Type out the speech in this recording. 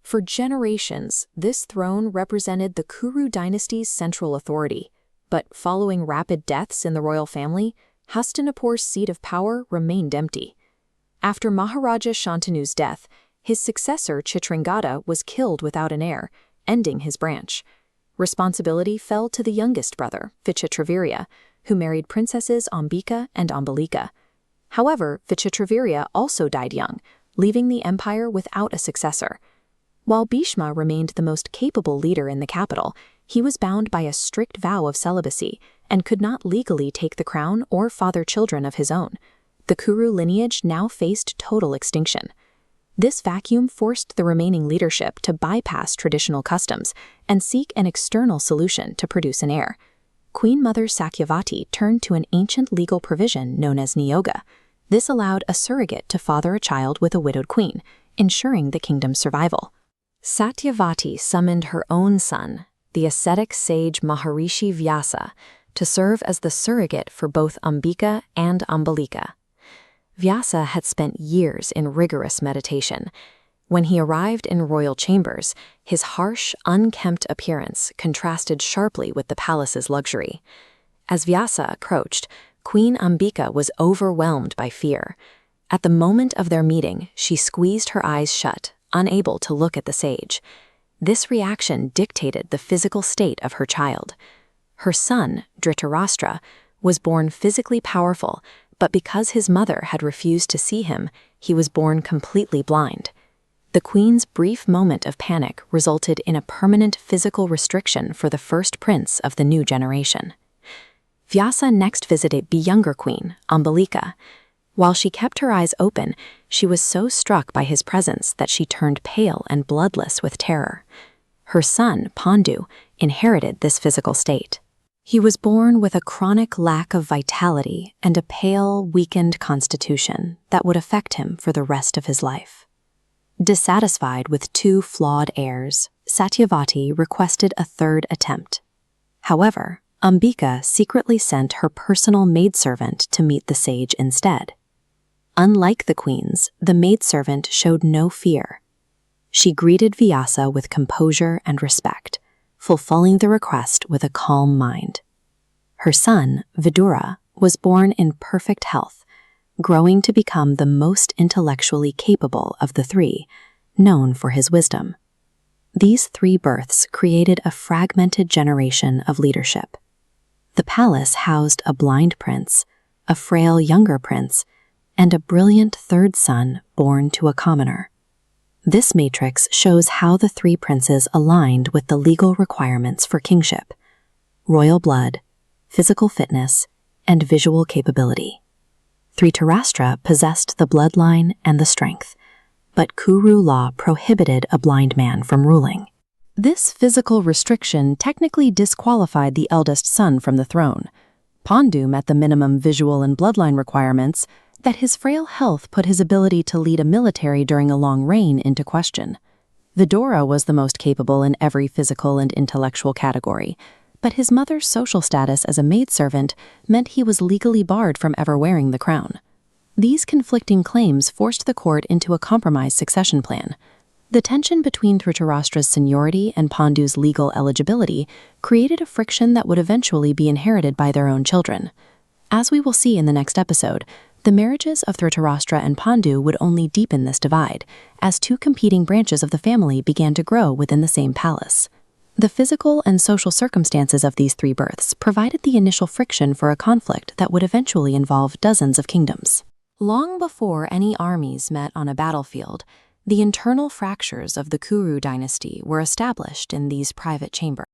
For generations, this throne represented the Kuru Dynasty's central authority, but following rapid deaths in the royal family, Hastinapur's seat of power remained empty. After Maharaja Shantanu's death, his successor Chitrangada was killed without an heir, ending his branch. Responsibility fell to the youngest brother, Vichitravirya, who married princesses Ambika and Ambalika. However, Vichitravirya also died young, leaving the empire without a successor. While Bhishma remained the most capable leader in the capital, he was bound by a strict vow of celibacy and could not legally take the crown or father children of his own. The Kuru lineage now faced total extinction. This vacuum forced the remaining leadership to bypass traditional customs and seek an external solution to produce an heir. Queen Mother Satyavati turned to an ancient legal provision known as Niyoga. This allowed a surrogate to father a child with a widowed queen, ensuring the kingdom's survival. Satyavati summoned her own son, the ascetic sage Maharishi Vyasa, to serve as the surrogate for both Ambika and Ambalika. Vyasa had spent years in rigorous meditation. When he arrived in royal chambers, his harsh, unkempt appearance contrasted sharply with the palace's luxury. As Vyasa approached, Queen Ambika was overwhelmed by fear. At the moment of their meeting, she squeezed her eyes shut, unable to look at the sage. This reaction dictated the physical state of her child. Her son, Dhritarashtra, was born physically powerful, but because his mother had refused to see him, he was born completely blind. The queen's brief moment of panic resulted in a permanent physical restriction for the first prince of the new generation. Vyasa next visited the younger queen, Ambalika. While she kept her eyes open, she was so struck by his presence that she turned pale and bloodless with terror. Her son, Pandu, inherited this physical state. He was born with a chronic lack of vitality and a pale, weakened constitution that would affect him for the rest of his life. Dissatisfied with two flawed heirs, Satyavati requested a third attempt. However, Ambika secretly sent her personal maidservant to meet the sage instead. Unlike the queens, the maidservant showed no fear. She greeted Vyasa with composure and respect, fulfilling the request with a calm mind. Her son, Vidura, was born in perfect health, growing to become the most intellectually capable of the three, known for his wisdom. These three births created a fragmented generation of leadership. The palace housed a blind prince, a frail younger prince, and a brilliant third son born to a commoner. This matrix shows how the three princes aligned with the legal requirements for kingship: royal blood, physical fitness, and visual capability. Dhritarashtra possessed the bloodline and the strength, but Kuru law prohibited a blind man from ruling. This physical restriction technically disqualified the eldest son from the throne. Pandu met the minimum visual and bloodline requirements, that his frail health put his ability to lead a military during a long reign into question. Vidura was the most capable in every physical and intellectual category, but his mother's social status as a maidservant meant he was legally barred from ever wearing the crown. These conflicting claims forced the court into a compromise succession plan. The tension between Dhritarashtra's seniority and Pandu's legal eligibility created a friction that would eventually be inherited by their own children. As we will see in the next episode, the marriages of Dhritarashtra and Pandu would only deepen this divide, as two competing branches of the family began to grow within the same palace. The physical and social circumstances of these three births provided the initial friction for a conflict that would eventually involve dozens of kingdoms. Long before any armies met on a battlefield, the internal fractures of the Kuru dynasty were established in these private chambers.